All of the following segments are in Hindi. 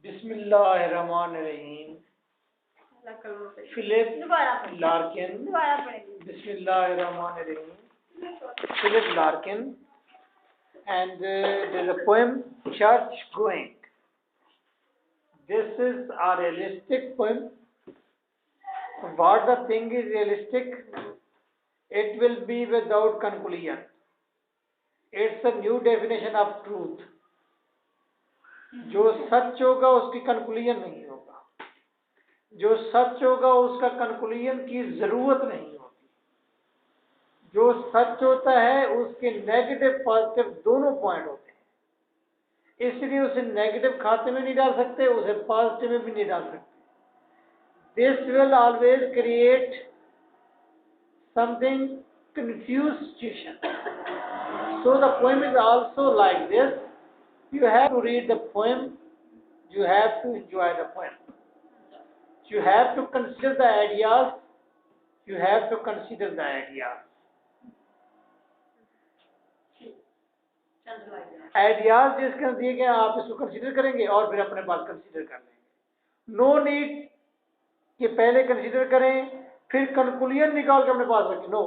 बिस्मिल्लाहिर्रहमानिर्रहीम। Philip Larkin. बिस्मिल्लाहिर्रहमानिर्रहीम। Philip Larkin, and there's a poem, Church Going. This is a realistic poem. What the thing is realistic, it will be without conclusion. It's a new definition of truth. जो सच होगा उसकी कंक्लूजन नहीं होगा, जो सच होगा उसका कंक्लूजन की जरूरत नहीं होती। जो सच होता है उसके नेगेटिव पॉजिटिव दोनों पॉइंट होते हैं, इसलिए उसे नेगेटिव खाते में नहीं डाल सकते, उसे पॉजिटिव में भी नहीं डाल सकते। This will always create something confused situation. So the poem is also like this. You have to read the poem, you have to enjoy the poem, you have to consider the ideas, you have to consider the ideas. Ideas जिसके दिए गए आप इसको कंसीडर करेंगे और फिर अपने पास कंसीडर कर लेंगे। नो नीड कि पहले कंसीडर करें फिर कंक्लूजन निकाल के अपने पास रखें। नो,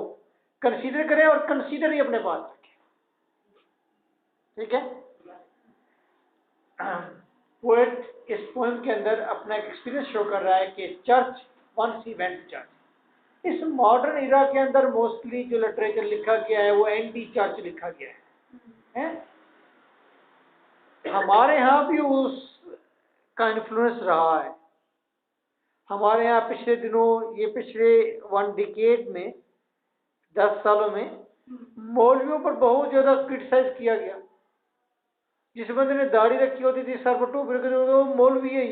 कंसीडर करें और कंसीडर ही अपने पास रखें। ठीक है। पोएट इस पोएम के अंदर अपना एक्सपीरियंस शो कर रहा है कि church once he went to church. इस मॉडर्न इरा के अंदर मोस्टली जो लिटरेचर लिखा गया है वो एंटी चर्च लिखा गया है? हमारे यहाँ भी उसका इन्फ्लुएंस रहा है। हमारे यहाँ पिछले दिनों, ये पिछले 1 डिकेड में 10 सालों में मौलवियों पर बहुत ज्यादा क्रिटिसाइज किया गया। जिस बंदे ने दाढ़ी रखी होती थी, सर पर टोपी रखी होती, वो मौलवी है,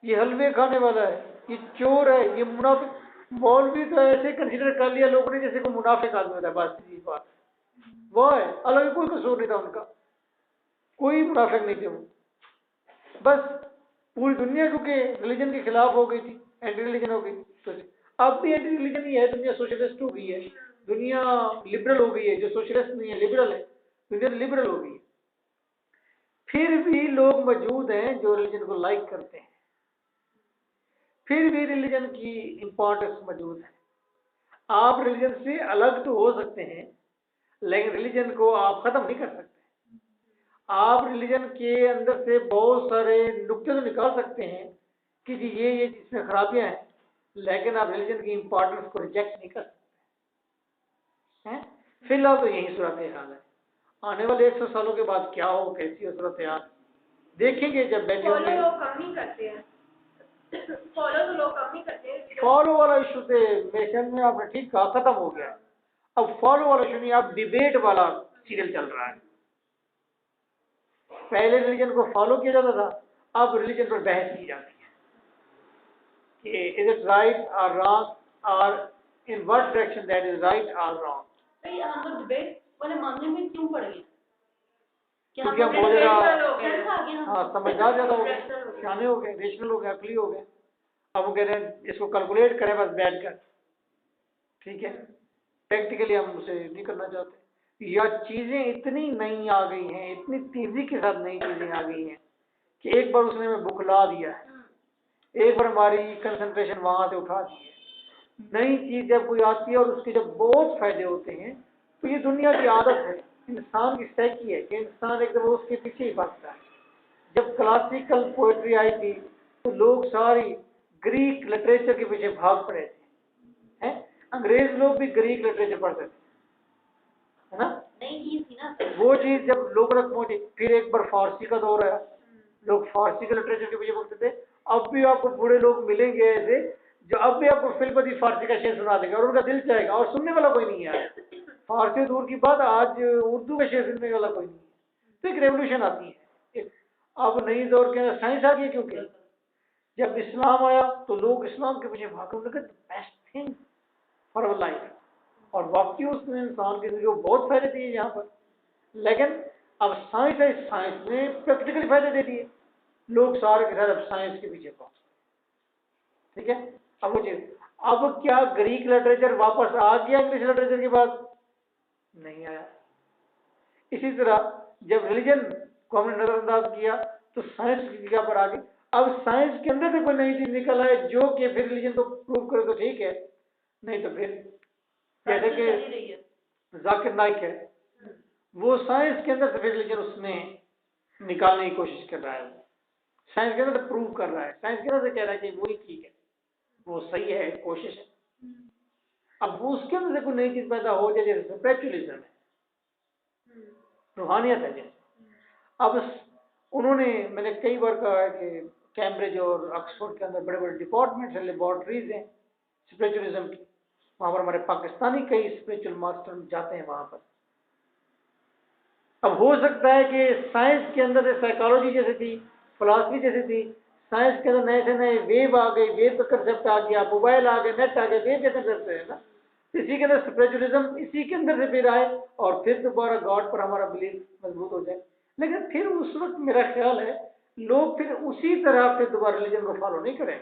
ये हलवे खाने वाला है, ये चोर है, ये मुनाफिक। मौलवी तो ऐसे कंसीडर कर लिया लोगों ने जैसे को मुनाफिक आदमी होता है। बस सीधी बात वो है, अलग कोई कसूर नहीं था उनका, कोई मुनाफिक नहीं थे वो। बस पूरी दुनिया क्योंकि रिलीजन के खिलाफ हो गई थी, एंटी रिलीजन हो गई, तो अब भी एंटी रिलीजन ही है। दुनिया सोशलिस्ट हो गई है, दुनिया लिबरल हो गई है। जो सोशलिस्ट नहीं है लिबरल है, दुनिया लिबरल हो गई है। फिर भी लोग मौजूद हैं जो रिलीजन को लाइक करते हैं, फिर भी रिलीजन की इंपॉर्टेंस मौजूद है। आप रिलीजन से अलग तो हो सकते हैं, लेकिन रिलीजन को आप खत्म नहीं कर सकते। आप रिलीजन के अंदर से बहुत सारे नुक्ते तो निकाल सकते हैं कि जी ये इसमें खराबियां हैं, लेकिन आप रिलीजन की इंपॉर्टेंस को रिजेक्ट नहीं कर सकते हैं। फिलहाल तो यही सूरत हाल है। आने वाले 100 सालों के बाद क्या हो, कैसी हो सूरत हाल देखेंगे जब बैठे होंगे। लोग कम ही करते हैं, फॉलो तो लोग कम ही करते हैं। फॉलो वाला इशू तो मेरे ख्याल में आपने ठीक कहा, खत्म हो गया। अब फॉलो वाला इशू नहीं, अब डिबेट वाला सीरियल चल रहा है। पहले रिलीजन को फॉलो किया जाता था, अब रिलीजन पर बहस की जाती है कि इज इट राइट और रॉन्ग, और in what direction that is right और रॉन्ग। भाई हम लोग डिबेट वाले मामले में क्यों पड़ गए? क्योंकि हम बोल रहा हाँ समझदार ज्यादा हो गए, सियाने हो गए, रेशनल हो गए, अकली हो गए। अब वो कह रहे हैं इसको कैलकुलेट करें बस बैठ कर। ठीक है, प्रैक्टिकली हम उसे नहीं करना चाहते। या चीजें इतनी नई आ गई हैं, इतनी तेजी के साथ नई चीजें आ गई हैं कि एक बार उसने हमें बुखला दिया है, एक बार हमारी कंसंट्रेशन वहां से उठा दी है। नई चीज जब कोई आती है और उसके जब बहुत फायदे होते हैं, तो ये दुनिया की आदत है, इंसान की सैकी है कि इंसान एकदम उसके पीछे ही भागता है। जब क्लासिकल पोएट्री आई थी तो लोग सारी ग्रीक लिटरेचर के पीछे भाग पड़े थे, हैं? अंग्रेज लोग भी ग्रीक लिटरेचर पढ़ते थे, है ना? नई चीज थी ना, वो चीज जब लोग तक पहुंची, फिर एक बार फारसी का दौर आया, लोग फारसी के लिटरेचर के पीछे भागते थे। अब भी आपको बूढ़े लोग मिलेंगे ऐसे जो अब भी आपको फिल्पति फारसी का शेर सुना देंगे और उनका दिल चाहेगा, और सुनने वाला कोई नहीं है। फारसी दूर की बात, आज उर्दू का शेर सुनने वाला कोई नहीं है। तो एक रेवोल्यूशन आती है। अब नई दौर के अंदर साइंस आ गई, क्योंकि जब इस्लाम आया तो लोग इस्लाम के पीछे भागने लगे, best thing for our life. और वाकई उसने इंसान के जिंदगी को बहुत फायदे दिए यहाँ पर। लेकिन अब साइंस है, साइंस ने प्रैक्टिकली फायदे दे दिए, लोग सारे के सारे अब साइंस के पीछे पहुंच। ठीक है, अब वो चीज, अब क्या ग्रीक लिटरेचर वापस आ गया इंग्लिश लिटरेचर के बाद? नहीं आया। इसी तरह जब रिलीजन को हमने नजरअंदाज किया तो साइंस की जगह पर आ गए। अब साइंस के अंदर से कोई नई चीज निकल आए जो कि फिर रिलीजन को प्रूव करे तो ठीक है, नहीं तो फिर जैसे कि जाकिर नाइक है, वो साइंस के अंदर से फिर रिलीजन उसमें निकालने की कोशिश कर रहा है। साइंस के अंदर से प्रूव कर रहा है, साइंस के अंदर से कह रहा है कि वही ठीक है, वो सही है, कोशिश है। अब वो उसके अंदर से कोई नई चीज पैदा हो जाए, जैसे स्पिरिचुअलिज्म है, रूहानियत है जैसे। अब उन्होंने, मैंने कई बार कहा है कि कैम्ब्रिज और ऑक्सफोर्ड के अंदर बड़े बड़े डिपार्टमेंट्स हैं, लेबॉर्ट्रीज हैं स्पिरिचुअलिज्म की, वहां पर हमारे पाकिस्तानी कई स्पिरिचुअल मास्टर जाते हैं वहां पर। अब हो सकता है कि साइंस के अंदर साइकोलॉजी जैसे थी, फिलॉसफी जैसे थी, साइंस के अंदर नए से नए वेव आ गए, वेव का कंसेप्ट आ गया, मोबाइल आ गए, नेट आ गए, वेव के कंसेप्ट है ना, इसी के अंदर स्पिरिचुअलिज्म इसी के अंदर से फिर आए और फिर दोबारा गॉड पर हमारा बिलीफ मजबूत हो जाए। लेकिन फिर उस वक्त मेरा ख्याल है लोग फिर उसी तरह फिर दोबारा रिलीजन को फॉलो नहीं करें,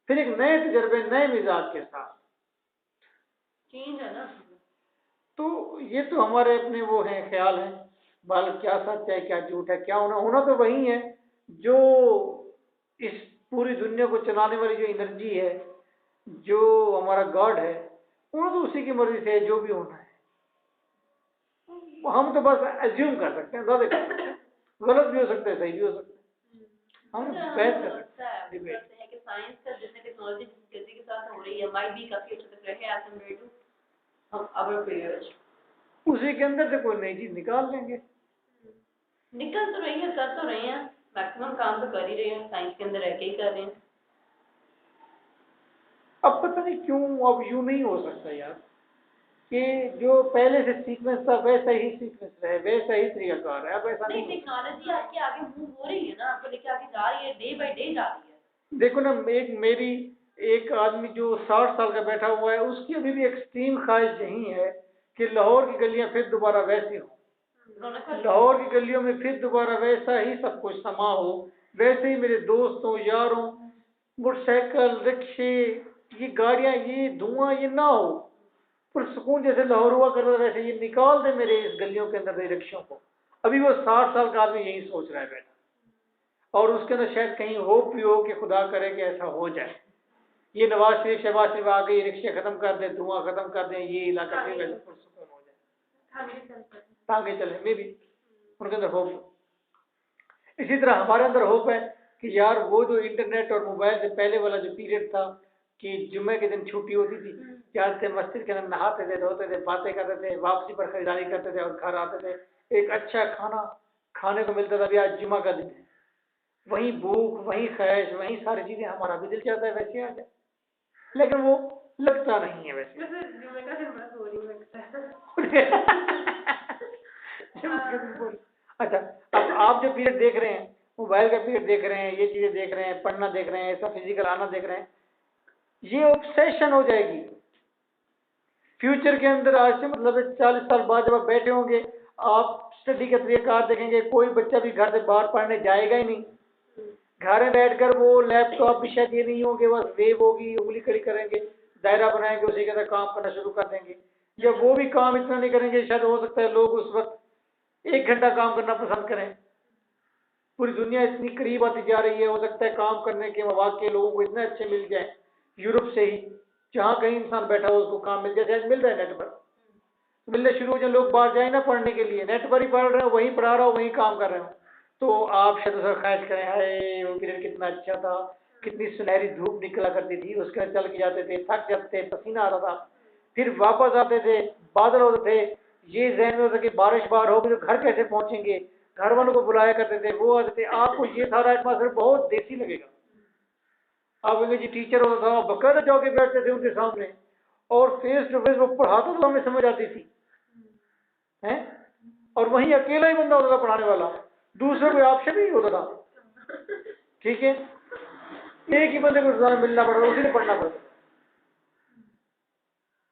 फिर एक नए तजर्बे, नए मिजाज के साथ चेंज है ना। तो ये तो हमारे अपने वो हैं, ख्याल हैं, बाल क्या सच है क्या झूठ है, क्या होना होना तो वही है जो इस पूरी दुनिया को चलाने वाली जो एनर्जी है, जो हमारा गॉड है, वो तो उसी की मर्जी से है जो भी होना है। हम तो बस एज्यूम कर सकते हैं, दादे कर सकते हैं, गलत भी हो सकते हैं, सही भी हो सकते हैं, हम बहस कर सकते हैं, डिबेट। कि साइंस का जितने टेक्नोलॉजी तेजी के साथ हो रही है, माइट भी काफी अच्छे तक रहे as compare to our period, उसी के अंदर से कोई नई चीज निकाल लेंगे। निकल तो रही है, कर तो रहे हैं, मैक्सिमम काम तो कर ही रहे हैं, साइंस के अंदर रह के ही कर रहे हैं। अब पता नहीं क्यों अब यूं नहीं हो सकता यार कि जो पहले से सीक्वेंस था वैसा ही सीक्वेंस रहे, वैसा ही तरीकाकार है। अब ऐसा नहीं, नहीं, टेक्नोलॉजी आपके आगे मूव हो रही है ना, आपको लेके आगे जा रही है, डे बाय डे जा रही है। देखो ना, एक आदमी जो 60 साल का बैठा हुआ है, उसकी अभी भी एक्सट्रीम ख्वाहिश यही है कि लाहौर की गलियां फिर दोबारा वैसी हो, लाहौर की गलियों में फिर दोबारा वैसा ही सब कुछ समा हो, वैसे ही मेरे दोस्तों यारों, मोटरसाइकिल, रिक्शे, ये गाड़ियां, ये धुआं, ये ना हो, पर सुकून जैसे लाहौर हुआ करता था वैसे ये निकाल दे मेरे इस गलियों के अंदर से रिक्शों को। अभी वो 60 साल का आदमी यही सोच रहा है बैठा, और उसके अंदर शायद कहीं होप भी हो कि खुदा करे कि ऐसा हो जाए। ये नवाज शरीफ शहबाज शरीफ आ गई, रिक्शे खत्म कर दे, धुआं खत्म कर दे, ये इलाका फिर वैसे पुरसुकून हो जाए, आगे चले, मे भी उनके अंदर होप। इसी तरह हमारे अंदर होप है कि यार वो जो इंटरनेट और मोबाइल से पहले वाला जो पीरियड था कि जुम्मे के दिन छुट्टी होती थी, याद से मस्जिद के अंदर नहाते थे, धोते थे, बातें करते थे, वापसी पर खरीदारी करते थे और घर आते थे, एक अच्छा खाना खाने को मिलता था। भी आज जुम्मा का दिन है, वही भूख, वही ख्वाहिश, वही सारी चीजें, हमारा भी दिल चाहता है वैसे आ जाए, लेकिन वो लगता नहीं है वैसे। जुम्मे का दिन बड़ा बोरिंग लगता है। अच्छा, अब आप जो पीरियड देख रहे हैं, मोबाइल का पीरियड देख रहे हैं, ये चीजें देख रहे हैं, पढ़ना देख रहे हैं, ऐसा फिजिकल आना देख रहे हैं, ये ऑब्सेशन हो जाएगी फ्यूचर के अंदर। आज से मतलब 40 साल बाद जब आप बैठे होंगे, आप स्टडी का तरीका देखेंगे, कोई बच्चा भी घर से बाहर पढ़ने जाएगा ही नहीं, घर में बैठकर वो लैपटॉप भी शायद ये नहीं होंगे, बस वेव होगी, उंगली खड़ी करेंगे, दायरा बनाएंगे, उसी के अंदर काम करना शुरू कर देंगे। या वो भी काम इतना नहीं करेंगे, शायद हो सकता है लोग उस वक्त 1 घंटा काम करना पसंद करें। पूरी दुनिया इतनी करीब आती जा रही है, हो सकता है काम करने के मौके लोगों को इतने अच्छे मिल जाए, यूरोप से ही जहाँ कहीं इंसान बैठा हो उसको काम मिल जाए, शायद मिल रहा है नेट पर, मिलने शुरू हो जाए, लोग बाहर जाए ना पढ़ने के लिए, नेट पर ही पढ़ रहे हो, वहीं पढ़ा रहा हो, वहीं काम कर रहे हो, तो आप शायद उसका ख्वाहिश करें, हाय वो पीरियड कितना अच्छा था, कितनी सुनहरी धूप निकला करती थी, उसके अंदर चल के जाते थे, थक जाते थे, पसीना आ रहा था, फिर वापस आते थे, बादल होते थे, ये जहन में होता कि बारिश बाहर होगी तो घर कैसे पहुंचेंगे, घर वालों को बुलाया करते थे, वो आते थे। आपको ये सारा एटमॉस्फेयर बहुत देसी लगेगा। आप जी टीचर होता था, बकायदा जाके बैठते थे उनके सामने और फेस टू फेस वो पढ़ाता तो हमें समझ आती थी, हैं, और वहीं अकेला ही बंदा होता था पढ़ाने वाला, दूसरे कोई ऑप्शन नहीं होता था, ठीक है, एक ही बंदे को रोजाना मिलना पड़ता, उसी ने पढ़ना पड़ता।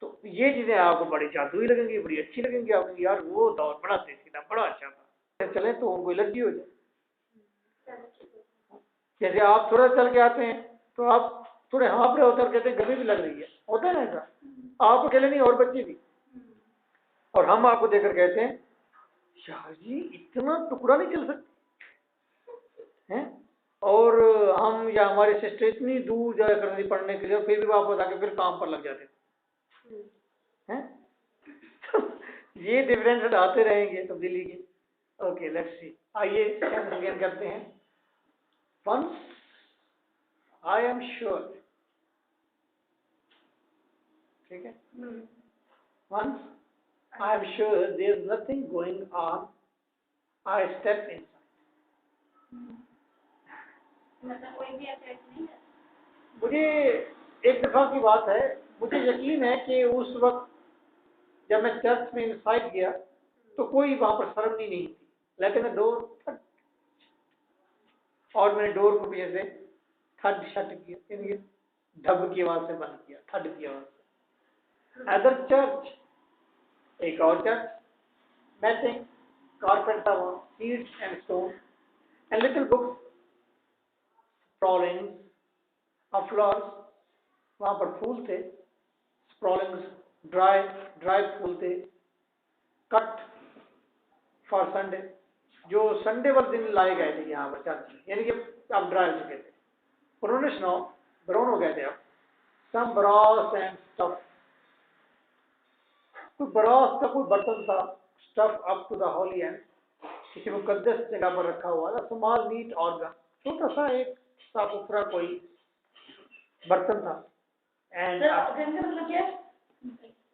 तो ये चीजें आपको बड़ी जादुई लगेंगी, बड़ी अच्छी लगेंगी आपको, यार वो दौर बड़ा देसी था, बड़ा अच्छा था। चले तो उनको एलर्जी हो जाए। जैसे आप थोड़ा चल के आते हैं तो आप थोड़े हाँफ रहे होते हैं और कहते हैं गर्मी भी लग रही है, होता है ना ऐसा, आप अकेले नहीं और बच्चे भी, और हम आपको देखकर कहते हैं यार जी इतना टुकड़ा नहीं चल सकते हैं। और हम या हमारे सिस्टर इतनी दूर जाया करती थी पढ़ने के लिए और फिर भी वापस आके फिर काम पर लग जाते हैं। ये डिफरेंस आते रहेंगे तब्दीली के। ओके लेट्स सी, आइए अगेन करते हैं। वंस आई एम श्योर, ठीक है, once I am sure there is nothing going on, I step in. मतलब कोई भी ऐसा नहीं है। मुझे एक दफा की बात है, मुझे यकीन है कि उस वक्त जब मैं चर्च में इनसाइड गया तो कोई वहां पर सरमनी नहीं थी, लेकिन डोर और मैंने डोर को पीछे से थड शट किया, यानी ढब की आवाज से बंद किया, थड की आवाज से। अदर चर्च, एक और चर्च, मैटिंग कारपेट था वहां, seeds and stone and little books sprawling of flowers, वहां पर फूल थे, स्प्रॉलिंग्स ड्राई फूल थे, कट फॉर संडे, जो संडे वाले दिन लाए गए थे यहाँ पर चर्च में, यानी कि अब ड्राई हो चुके थे, उन्होंने स्नो ब्राउन हो गए थे। अब सम ब्रास एंड स्टफ, कोई ब्रास का कोई बर्तन था, stuff up to the holy end, किसी मुकद्दस जगह पर रखा हुआ था, स्मॉल नीट ऑर्गन, छोटा सा एक साफ सुथरा कोई बर्तन था। एंड मतलब क्या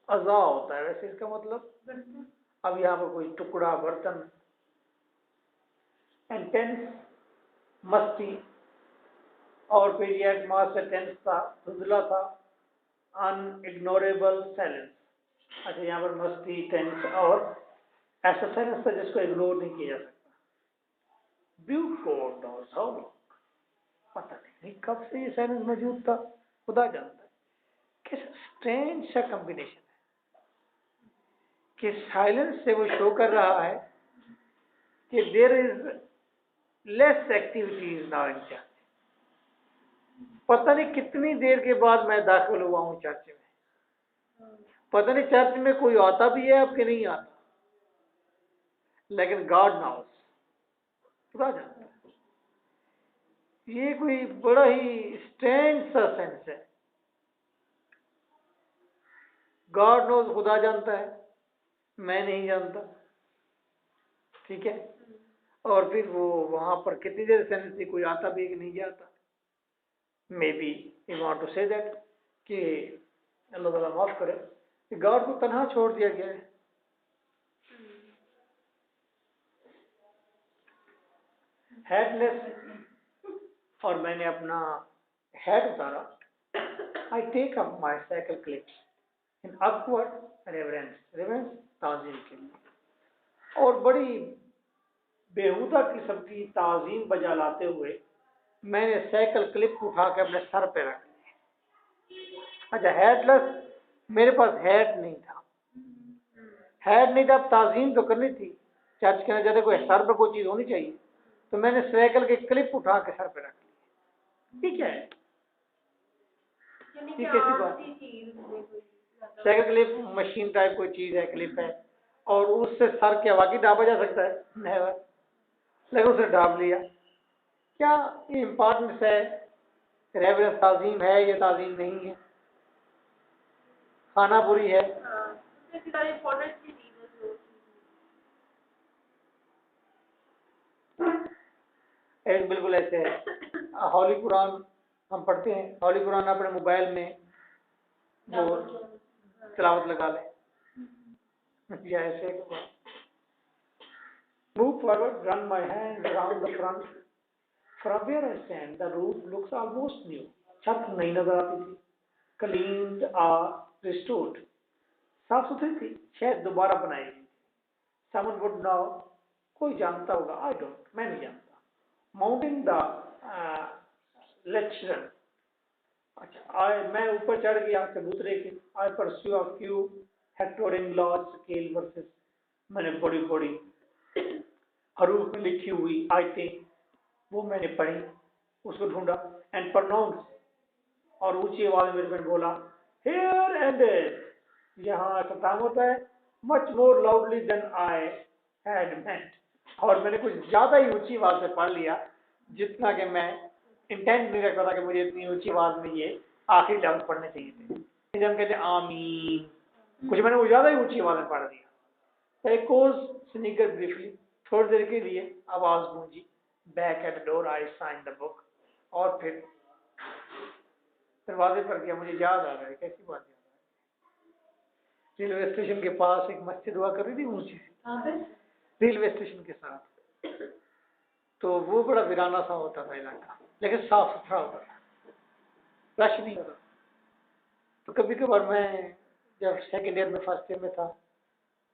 अज़ा होता है वैसे इसका मतलब। अब यहाँ पर कोई टुकड़ा बर्तन, एंड टेंस मस्ती, और फिर ये एटमॉस्फेयर टेंस था, धुंधला था, अनइग्नोरेबल साइलेंस। अच्छा यहाँ पर मस्ती टेंस और ऐसा साइलेंस था जिसको इग्नोर नहीं किया जा सकता। ब्यूफोर्ड नोस हाउ लॉन्ग, पता नहीं कब से ये साइलेंस मौजूद था, खुदा जानता है। कैसा स्ट्रेंज सा कॉम्बिनेशन है कि साइलेंस से वो शो कर रहा है कि there is less activities now in church. पता नहीं कितनी देर के बाद मैं दाखिल हुआ हूं चर्च में, पता नहीं चर्च में कोई आता भी है अब कि नहीं आता, लेकिन गॉड नोस, खुदा जानता है। ये कोई बड़ा ही स्ट्रेंज सा सेंस है। गॉड नोज, खुदा जानता है, मैं नहीं जानता, ठीक है। और फिर वो वहां पर कितनी देर सेंस थी, कोई आता भी है कि नहीं जाता। Maybe you want to say that कि अल्लाह ताला माफ करे कि गॉड को तन्हा छोड़ दिया गया है। हेडलेस, और मैंने अपना हेड उतारा। I take up my cycle clips in upward reverence, reverence ताजीम के लिए, और बड़ी बेहुदा किस्म की ताजीम बजा लाते हुए मैंने साइकिल क्लिप उठा के अपने सर पे रख ली। अच्छा हेडलेस, मेरे पास हेड नहीं था, हेड नहीं था, अब ताजीम तो करनी थी, चर्च के अंदर जाते कोई सर पे कोई चीज होनी चाहिए, तो मैंने साइकिल की क्लिप उठा के सर पे रख ली। ठीक है, ठीक कैसी बात। साइकिल क्लिप मशीन टाइप कोई चीज है, क्लिप है, और उससे सर के वाकई डाबा जा सकता है, नेवर, लेकिन उसे डाब लिया। क्या ये इम्पोर्टेंस है, रेवरेंस ताजीम है या ताजीम नहीं है, खाना बुरी है। एक बिल्कुल ऐसे है, हौली कुरान हम पढ़ते हैं, हौली कुरान अपने मोबाइल में वो तिलावत लगा ले, या ऐसे move forward, run my hand around the front, from where I stand the roof looks almost new, छत नई नजर आती थी, क्लीन्ड और रिस्टोर्ड, साफ सुथरी थी, शायद दोबारा बनाई गई। समन वुड नाउ, कोई जानता होगा, आई डोंट, मैं नहीं जानता। माउंटिंग द लेक्चरर, अच्छा मैं ऊपर चढ़ गया कबूतरे के। आई pursue a few Hector in large scale versus, मैंने बड़ी बड़ी हरूफ में लिखी हुई आयतें वो मैंने पढ़ी, उसको ढूंढा, एंड प्रोनाउंस, और ऊंची आवाज में मैंने बोला हियर एंड यहाँ खत्म होता है, much more loudly than I adamant, और मैंने कुछ ज़्यादा ही ऊंची आवाज़ में पढ़ लिया, जितना कि मैं इंटेंट नहीं रखता था कि मुझे इतनी ऊंची आवाज़ में ये आखिरी लफ्ज़ पढ़ने चाहिए थे। फिर हम कहते आमीन, कुछ मैंने वो ज़्यादा ही ऊंची आवाज़ में पढ़ दिया। तो एक कोर्स स्नीकर ब्रीफली, थोड़ी देर के लिए आवाज़ गूंजी, back at the door I sign the book, और फिर दरवाजे पर गया। मुझे याद आ रहा है, कैसी बात याद आ रही है, रेलवे स्टेशन के पास एक मस्जिद हुआ कर रही थी ऊंची सी, रेलवे स्टेशन के साथ। तो वो बड़ा वीराना सा होता था इलाका, लेकिन साफ सुथरा होता था, रश नहीं होता। तो कभी कभार मैं जब सेकेंड ईयर में फर्स्ट ईयर में था,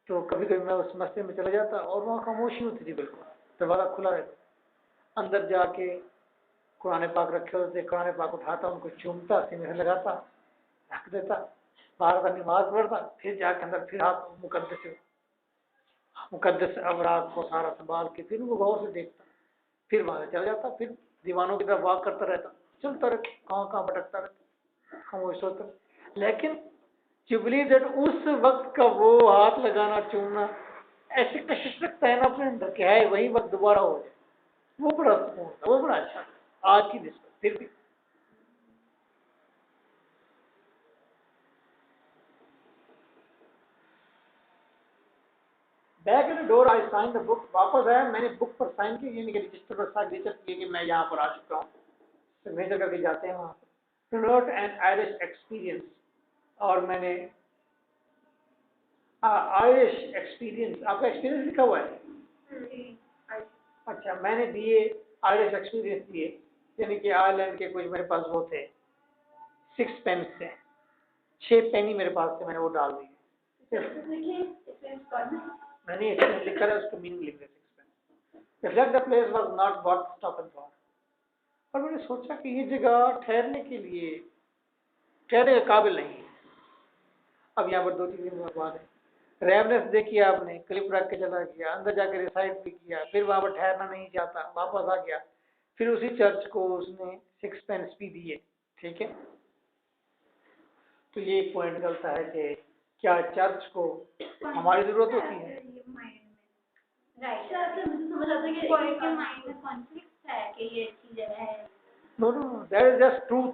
तो कभी कभी मैं उस मस्जिद में चला जाता और वहाँ खामोशी होती थी, बिल्कुल दरवाजा खुला रहता। अंदर जाके कुरान पाक रखे होते, कुरान पाक उठाता, उनको चूमता, सीने से लगाता, रख देता, बाहर का नमाज पढ़ता, फिर जाके अंदर फिर हाथ मुकद्दस अवराक को सारा संभाल के फिर वो गौर से देखता, फिर वहां से चल जाता, फिर दीवानों की तरफ वॉक करता रहता, चलता रहता, कहाँ कहाँ भटकता रहता, खामोश होता। लेकिन चुबली दैट उस वक्त का वो हाथ लगाना, चूमना, ऐसे कशिश रखता है ना अपने अंदर के है वही वक्त दोबारा हो जाए, वो बड़ा सुकून था, वो बड़ा अच्छा था आज की निस्बत फिर भी। Back in the door I sign the book, वापस आया, मैंने बुक पर साइन किया, यानी कि रजिस्टर पर सिग्नेचर किए कि मैं यहाँ पर आ चुका हूँ, सिग्नेचर करके जाते हैं वहाँ पर। नोट एंड आयरिश एक्सपीरियंस, और मैंने आयरिश एक्सपीरियंस, आपका एक्सपीरियंस लिखा हुआ है? अच्छा, मैंने दिए आयरिश एक्सपीरियंस दिए, यानी कि आयरलैंड के कुछ मेरे पास वो थे 6 पेन्स थे, 6 पेनी मेरे पास थे, मैंने वो डाल दिए। मैंने इसमें लिखा है, उसको मीनिंग लिख दिया 6 pence. Reflect the place was not worth stopping for, और मैंने सोचा कि ये जगह ठहरने के लिए ठहरने के काबिल नहीं है। अब यहाँ पर 2-3 दिन बाद है, रेवनेस देखी आपने, क्लिप रख के चला गया, अंदर जाके रिसाइड भी किया, फिर वहां पर ठहरना नहीं चाहता, वापस आ गया, फिर उसी चर्च को उसने 6 पेन्स भी दिए, ठीक है। तो ये एक पॉइंट चलता है कि क्या चर्च को हमारी जरूरत होती है? No no, that is just truth.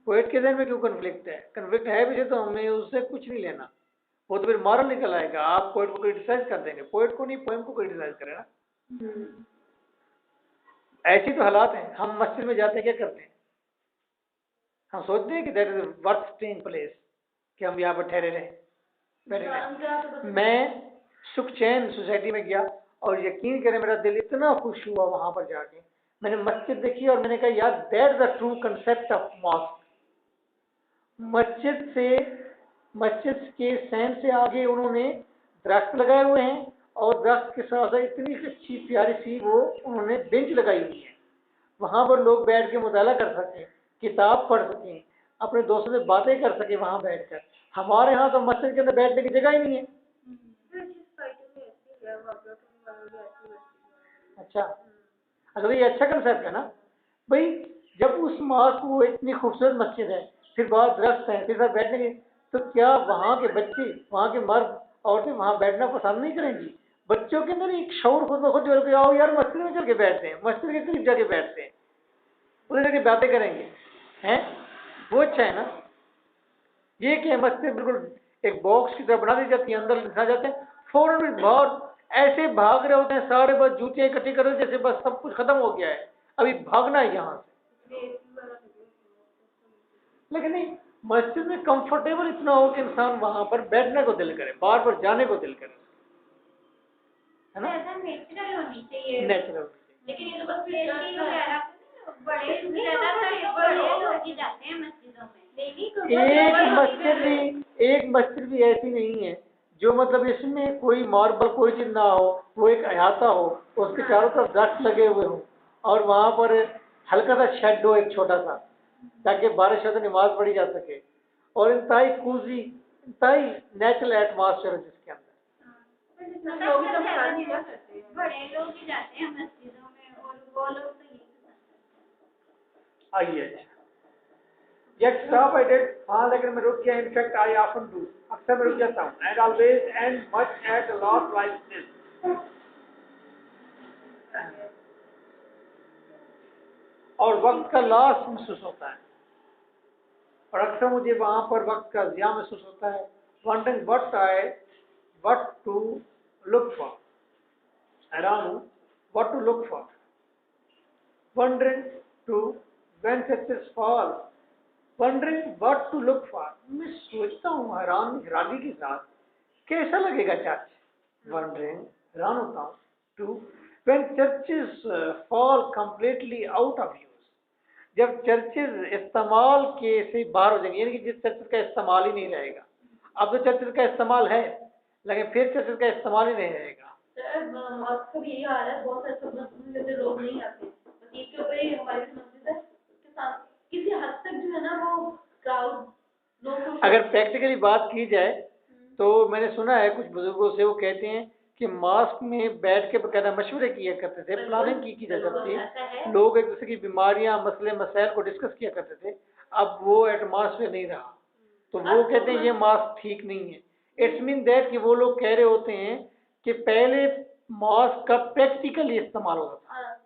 Poet के ज़हन में क्यों कन्फ्लिक्ट है? कन्फ्लिक्ट है भी तो हमें उससे कुछ नहीं लेना, वो तो फिर मॉरल निकल आएगा, आप पोएट को क्रिटिसाइज कर देंगे, पोएट को नहीं पोएम को क्रिटिसाइज करें ना। ऐसी तो हालात हैं। हम मस्जिद में जाते हैं, क्या करते हैं? हम सोचते हैं कि that is worth staying place, कि हम यहाँ पर ठहरे रहे। मैं सुखचैन सोसाइटी में गया और यकीन करें मेरा दिल इतना खुश हुआ वहां पर जाके, मैंने मस्जिद देखी और मैंने कहा यार that the true concept of mosque. मस्जिद के सैन से आगे उन्होंने दरख्त लगाए हुए हैं, और दरख्त के साथ इतनी अच्छी प्यारी सी वो उन्होंने बेंच लगाई हुई है, वहां पर लोग बैठ के मुताला कर सकें, किताब पढ़ सकें, अपने दोस्तों से बातें कर सकें वहां बैठकर। हमारे यहाँ तो मस्जिद के अंदर बैठने की जगह ही नहीं है। अच्छा, तो ये अच्छा कंसेप्ट है ना भाई। जब उस मॉस्क को इतनी खूबसूरत मस्जिद है, फिर बहुत दरख्त है, फिर सब बैठने के, तो क्या वहाँ के बच्चे, वहाँ के मर्द औरतें वहाँ बैठना पसंद नहीं करेंगी? बच्चों के अंदर एक शौर खुद ब खुद जो के आओ यार मस्जिद में चल के बैठते हैं, मस्जिद के करीब जाके बैठते हैं, उधर जाके बातें करेंगे, हैं? वो अच्छा है ना। ये क्या मस्जिद बिल्कुल एक बॉक्स की तरह बना दी जाती है, अंदर घुसा जाते हैं, फौरन भी बहुत ऐसे भाग रहे होते हैं सारे, बस जूतियां इकट्ठी कर रहे जैसे बस सब कुछ खत्म हो गया है, अभी भागना है यहाँ से। लेकिन नहीं, मस्जिद में कंफर्टेबल इतना हो कि इंसान वहां पर बैठने को दिल करे, बार बार जाने को दिल करे, है ना? नेचुरल होनी चाहिए, नेचुरल। लेकिन ये तो बस बड़े लोग ही जाते हैं मस्जिदों में। एक मस्जिद भी ऐसी नहीं है जो मतलब इसमें कोई मार्बल कोई चीज ना हो, वो एक अहाता हो, उसके चारों तरफ दरख्त लगे हुए हो, और वहां पर हल्का सा शेड हो एक छोटा सा, ताकि बारिश हो तो नमाज पढ़ी जा सके, और इंतहाई कूजी, इंतहाई नेचुरल एटमॉस्फेयर है जिसके अंदर। बड़े लोग ही जाते हैं मस्जिदों में, और वो लोग तो आइए। Yet stop I did, हाँ लेकिन मैं रुक गया, इनफैक्ट आई ऑफन डू, अक्सर अक्सर मैं रुक जाता हूँ, and always end much at loss like this. और वक्त का लॉस महसूस होता है, और अक्सर मुझे वहां पर वक्त का ज़िया महसूस होता है। Wondering what to look for, I don't know what to look for, wondering to when churches fall, wondering what to look for। मैं सोचता हूँ हैरानी के साथ कैसा लगेगा चर्च, wondering हैरान होता हूँ to when churches fall completely out of use, जब चर्चेज इस्तेमाल के से बाहर हो जाएंगे, यानी कि जिस चर्च का इस्तेमाल ही नहीं रहेगा। अब तो चर्च का इस्तेमाल है, लेकिन फिर चर्च का इस्तेमाल ही नहीं रहेगा। मस्जिद भी यही हाल है, बहुत सारे लोग नहीं आते, बस इसके ऊपर ही हमारी मस्जिद है, उसके साथ किसी हद तक जो है ना वो क्राउड लोग। अगर प्रैक्टिकली बात की जाए तो मैंने सुना है कुछ बुजुर्गों से, वो कहते हैं कि मास्क में बैठ के बकायदा मशवरे किया करते थे, प्लानिंग की जा सकती है, लोग एक दूसरे की बीमारियां मसले मसाइल को डिस्कस किया करते थे। अब वो एटमॉस्फेयर नहीं रहा, तो वो कहते हैं ये मास्क ठीक नहीं है। इट्स मीन दैट कि वो लोग कह रहे होते हैं कि पहले मास्क का प्रैक्टिकली इस्तेमाल होता था,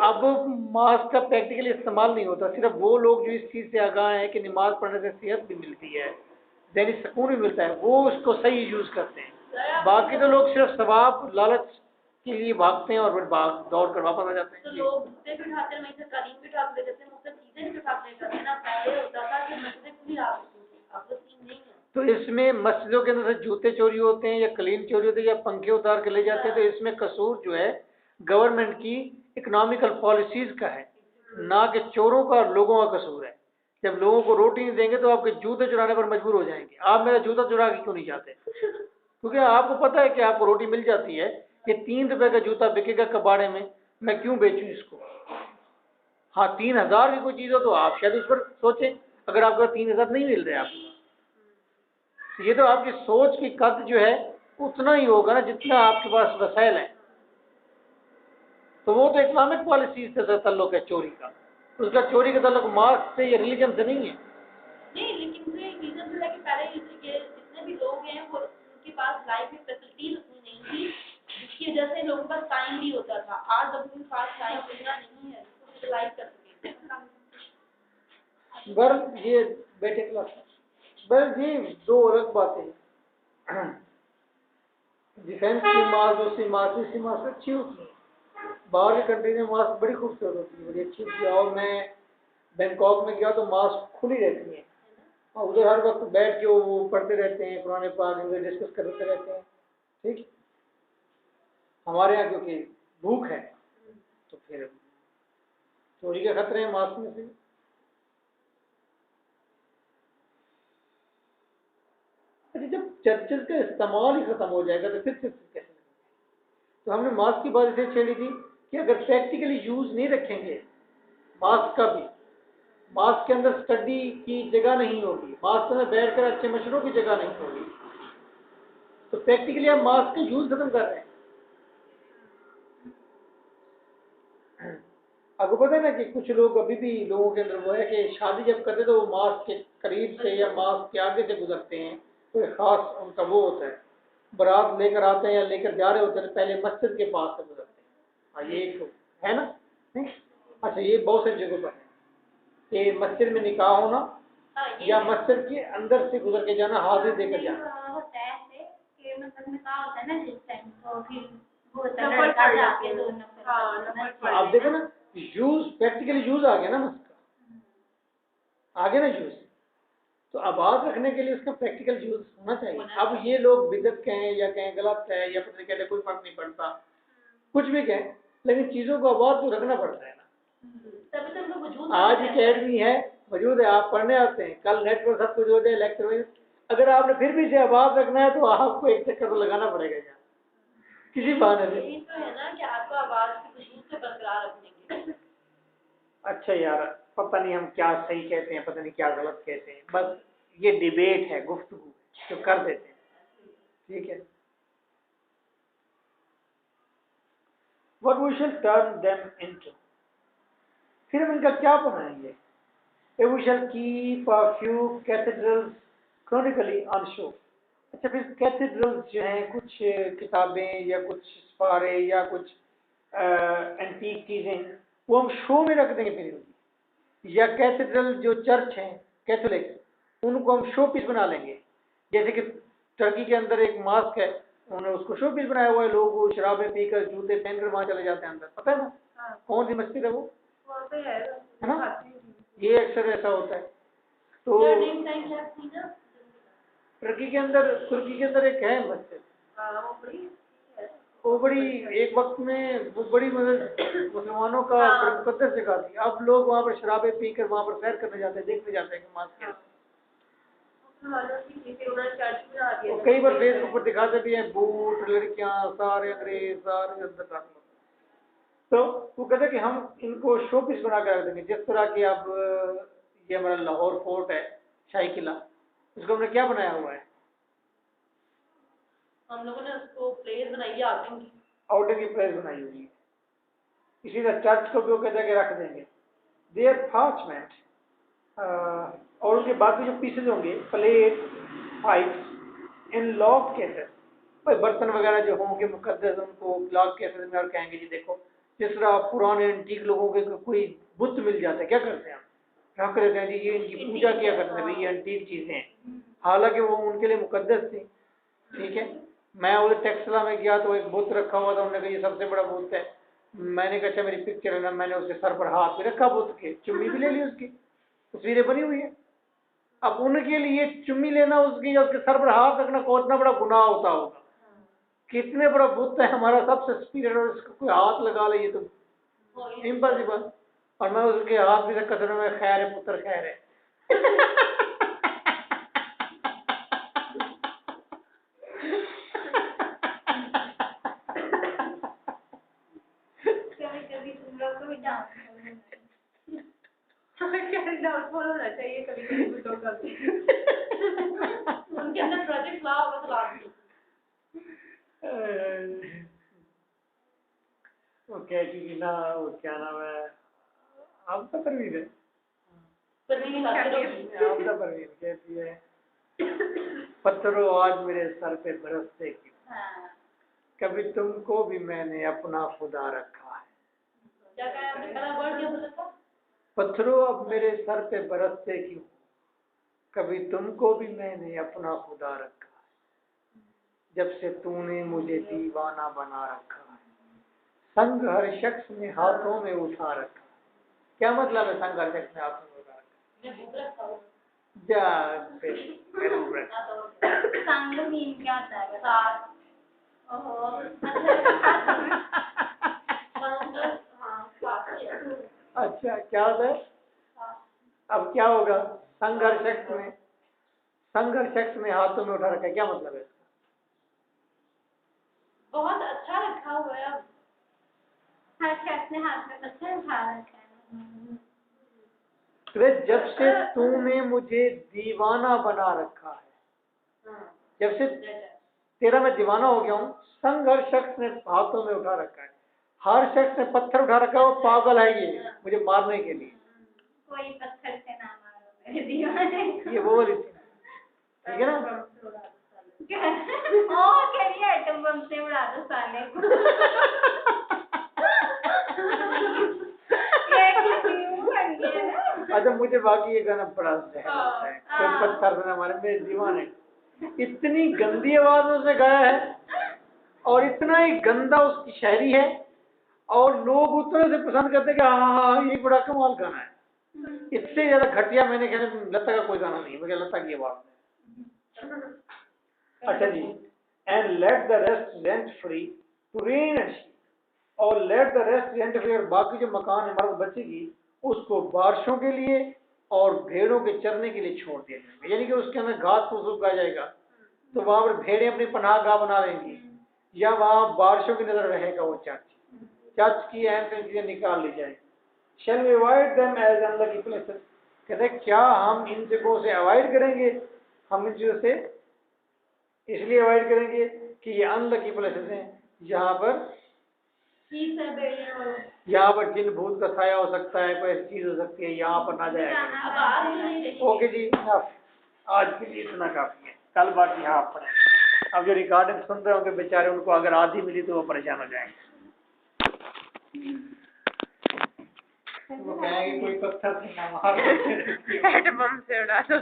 अब मास्क का प्रैक्टिकली इस्तेमाल नहीं होता। सिर्फ वो लोग जो इस चीज़ से आगाह हैं कि नमाज पढ़ने से सेहत भी मिलती है, दैनिक सुकून भी मिलता है, वो उसको सही यूज़ करते हैं। बाकी तो लोग सिर्फ सवाब लालच के लिए भागते हैं और फिर दौड़ कर वापस आ जाते हैं। तो लोग जूते भी उठाते हैं, वहीं से कालीन भी उठा के देते हैं, मुझसे चीजें भी उठा के देते हैं ना। पहले होता था कि मस्जिदें खुली रहा करती थी, अब तो सीन नहीं है। तो इसमें मस्जिदों के अंदर से जूते चोरी होते हैं या कलीन चोरी होते हैं या पंखे उतार के ले जाते हैं, तो इसमें कसूर जो है गवर्नमेंट की इकोनॉमिकल पॉलिसीज का है, ना कि चोरों का और लोगों का कसूर है। जब लोगों को रोटी नहीं देंगे तो आपके जूते चुराने पर मजबूर हो जाएंगे। आप मेरा जूता चुरा के क्यों नहीं जाते? क्योंकि आपको पता है कि आपको रोटी मिल जाती है। ये 3 रुपए का जूता बिकेगा कबाड़े में, मैं क्यों बेचूं इसको? हाँ, 3000 की कोई चीज़ हो तो आप शायद उस पर सोचें, अगर आपको 3000 नहीं मिल रहे आपको, तो ये तो आपकी सोच की कद जो है उतना ही होगा ना जितना आपके पास वसाइल है। तो वो तो इस्लामिक पॉलिसी से ताल्लुक है चोरी का, उसका चोरी का ताल्लुक मास्क से या रिलीजन से नहीं है। नहीं, लेकिन तो एक रीजन तो है कि पहले जितने भी लोग हैं वो उनके पास लाइफ में फैसिलिटीज उतनी नहीं थी, जिसकी वजह से लोगों के पास टाइम भी होता था। आज अब उनके पास टाइम उतना नहीं है तो यूटिलाइज कर सकें। बर ये बेटे क्लास बस ये दो अलग बातें। डिफेंस की मास्क, दूसरी मास्क अच्छी होती है, बाहर के कंट्री में मास्क बड़ी खूबसूरत होती है, बड़ी अच्छी होती है। और मैं बैंकॉक में गया तो मास्क खुली रहती है, और उधर हर वक्त बैठ के वो पढ़ते रहते हैं, पुराने पाक डिस्कस करते रहते हैं। ठीक, हमारे यहाँ क्योंकि भूख है तो फिर चोरी के खतरे हैं मास्क में से। अच्छा, जब चर्चेज का इस्तेमाल ही खत्म हो जाएगा तो फिर चर्चेज कैसे लगेंगे? तो हमने मास्क की बात इसलिए छेड़ी थी कि अगर प्रैक्टिकली यूज नहीं रखेंगे मास्क का भी, मास्क के अंदर स्टडी की जगह नहीं होगी, मास्क में बैठकर अच्छे मशवरों की जगह नहीं होगी, तो प्रैक्टिकली हम मास्क का यूज खत्म कर रहे हैं। आपको पता है ना कि कुछ लोग अभी भी लोगों के अंदर वो है कि शादी जब करते तो वो मास्क के करीब से या मास्क के आगे से गुजरते हैं, तो एक खास उनका वो होता है, बारात लेकर आते हैं या लेकर जा रहे होते हैं पहले मस्जिद के पास से गुजरते हैं। हाँ, ये एक है ना, नहीं? अच्छा, ये बहुत सारी जगहों पर है कि मस्जिद में निकाह होना या मस्जिद के अंदर से गुजर के जाना, हाजिर देकर जाना। होता है ऐसे कि मतलब निकाह होता है ना जिस टाइम, तो फिर वो आप देखो ना, यूज प्रैक्टिकली यूज आ गया ना मस्जिद का, आ गया ना यूज, तो आबाद रखने के लिए उसका प्रैक्टिकल यूज होना चाहिए। अब ये लोग बिदत कहें या कहें गलत है या पता नहीं कहते, कोई फर्क नहीं पड़ता, कुछ भी कहें, लेकिन चीजों को आबाद तो रखना पड़ता है ना। आज अकेडमी है, मौजूद है, आप पढ़ने आते हैं, कल नेट पर सब कुछ हो जाए, लेक्चर हो जाए, अगर आपने फिर भी इसे आबाद रखना है तो आपको एक चक्कर तो लगाना पड़ेगा यार, किसी बहाने से। यही तो है ना कि आपको आवाज की खुशबू से बरकरार रखने। अच्छा यार, पता नहीं हम क्या सही कहते हैं, पता नहीं क्या गलत कहते हैं, बस ये डिबेट है, गुफ्तगू जो कर देते हैं, ठीक है। What we shall turn them into, फिर हम इनका क्या बनाएंगे? We shall keep a few cathedrals chronically on show, अच्छा, फिर कैथेड्रल्स जो हैं, कुछ किताबें या कुछ सिपारे या कुछ एंटीक चीज़ें, वो हम शो में रख देंगे फिर इनकी। या कैथेड्रल जो चर्च हैं कैथोलिक, उनको हम शो पीस बना लेंगे। जैसे कि टर्की के अंदर एक मास्क है, उन्होंने उसको शो पीस बनाया हुआ है, लोग वो शराबें पीकर जूते पहनकर वहां चले जाते हैं अंदर, पता है ना? कौन सी मस्जिद है वो, वहाँ पे है ना? ये अक्सर ऐसा होता है। तो तुर्की के अंदर एक है मस्जिद, वो बड़ी एक वक्त में वो बड़ी मतलब मुसलमानों का मुकद्दस जगह थी। अब लोग वहाँ पर शराबें पीकर वहाँ पर सैर करने जाते हैं, देखने जाते हैं कि मास्क है। और कई बार फेसबुक पर दिखाते भी हैं, बूट, लड़कियां, सारे अंग्रेज, सारे अंदर दाखिल होते हैं। तो वो कहते हैं कि हम इनको शो पीस बना कर रख देंगे। जिस तरह की अब ये हमारा लाहौर फोर्ट है, शाही किला, उसको हमने क्या बनाया हुआ है? हम लोगों ने उसको प्लेस बनाई है आउटिंग की। आउटिंग की प्लेस बनाई हुई है। इसी तरह चर्च को भी वो कहते हैं कि रख देंगे। देयर पार्चमेंट और उनके बाकी जो पीसेज होंगे, प्लेट, पाइप्स इन लॉक केसेस, भाई बर्तन वगैरह जो होंगे मुकद्दस, उनको लॉक केसेस में और कहेंगे जी देखो, जिस तरह पुराने एंटीक लोगों के कोई बुत मिल जाता है, क्या करते हैं हम, रख देते हैं जी, ये इनकी पूजा किया करते हैं, भाई ये एंटीक चीजें हैं, हालांकि वो उनके लिए मुकद्दस थी। ठीक है, मैं उधर टेक्सला में गया तो एक बुत रखा हुआ था, उन्होंने कहा ये सबसे बड़ा बुत है। मैंने कहा अच्छा मेरी पिक्चर है ना, मैंने उसके सर पर हाथ भी रखा बुत के, चुम्मी भी ले ली उसकी, तस्वीरें बनी हुई है। अब उनके लिए चुम्मी लेना उसकी या उसके सर पर हाथ रखना कितना बड़ा गुनाह होता होगा, कितने बड़ा बुत है हमारा सबसे सुपीरियर, और इसको कोई हाथ लगा ले, ये तो इम्पॉसिबल। और मैं उसके हाथ भी रखा था, मैं खैर है पुत्र खैर है। होना चाहिए कभी-कभी वीडियो कॉल पे। उनके अंदर प्रोजेक्ट ला होगा तो ला दो। वो कहेगी ना, वो क्या नाम है, आप तो परवीन है, परवीन आप तो परवीन कहती है पत्थरों आज मेरे सर पे बरसते क्यों, कभी तुमको भी मैंने अपना खुदा रखा है। क्या कहा आपने, पहला वर्ड क्या बोला था? पत्थरों अब मेरे सर पे बरसते क्यों, कभी तुमको भी मैंने अपना खुदा रखा है, जब से तूने मुझे दीवाना बना रखा है, संग हर शख्स ने हाथों में उठा रखा है। क्या मतलब है संग हर शख्स ने हाथों में उठा रखा है? संग मीन क्या होता है? साथ। अच्छा, क्या होता है? अब क्या होगा? संघर्ष शख्स ने हाथों में उठा रखा है, क्या मतलब है इसका? बहुत अच्छा रखा हुआ है। अब हर शख्स ने हाथ में पत्थर उठा रखा है। तो जब से तूने मुझे दीवाना बना रखा है, जब से तेरा मैं दीवाना हो गया हूँ, संघर्ष शख्स ने हाथों में उठा रखा है। हर शख्स ने पत्थर उठा रखा है, वो पागल है ये मुझे मारने के लिए। कोई पत्थर से ना मारो मेरे दीवाने। ये वो वाली ठीक है ना? ओ करिए आइटम बम से उड़ा दो साले को। अच्छा, मुझे बाकी ये गाना बड़ा सहन होता है, कोई पत्थर से ना मारे मेरे दीवाने। इतनी गंदी आवाज में उसने गाया है और इतना ही गंदा उसकी शायरी है, और लोग उतने से पसंद करते हैं कि हाँ ये बड़ा कमाल गाना है। इससे ज्यादा घटिया मैंने कहने लता का कोई गाना नहीं, मुझे लता की आवाज में। अच्छा जी, and let the rest rent free to rain and she, और let the rest rent free, और बाकी जो मकान इमारत बचेगी उसको बारिशों के लिए और भेड़ों के चरने के लिए छोड़ दिया जाएगा, यानी कि उसके अंदर घास फूस उगाया जाएगा, तो वहां पर भेड़ें अपनी पनाहगाह बना लेंगी, या वहां बारिशों की नजर रहेगा वो चर्च की अहम चीजें निकाल ली जाएगी। Shall we avoid them as unlucky places? कहते क्या हम इन जगहों से अवॉइड करेंगे, हम इन चीजों से इसलिए अवॉइड करेंगे कि ये अनलकी प्लेसेस हैं, यहाँ पर जिन भूत का साया हो सकता है, कोई ऐसी चीज हो सकती है, यहाँ पर ना जाए। ओके जी, आज के लिए इतना काफी है, कल बाकी यहाँ पढ़ेंगे। अब जो रिकॉर्डिंग सुन रहे होंगे बेचारे, उनको अगर आधी मिली तो वो परेशान हो जाएंगे। वो कहेंगे कोई पत्थर से ना मार बम से उड़ा दो।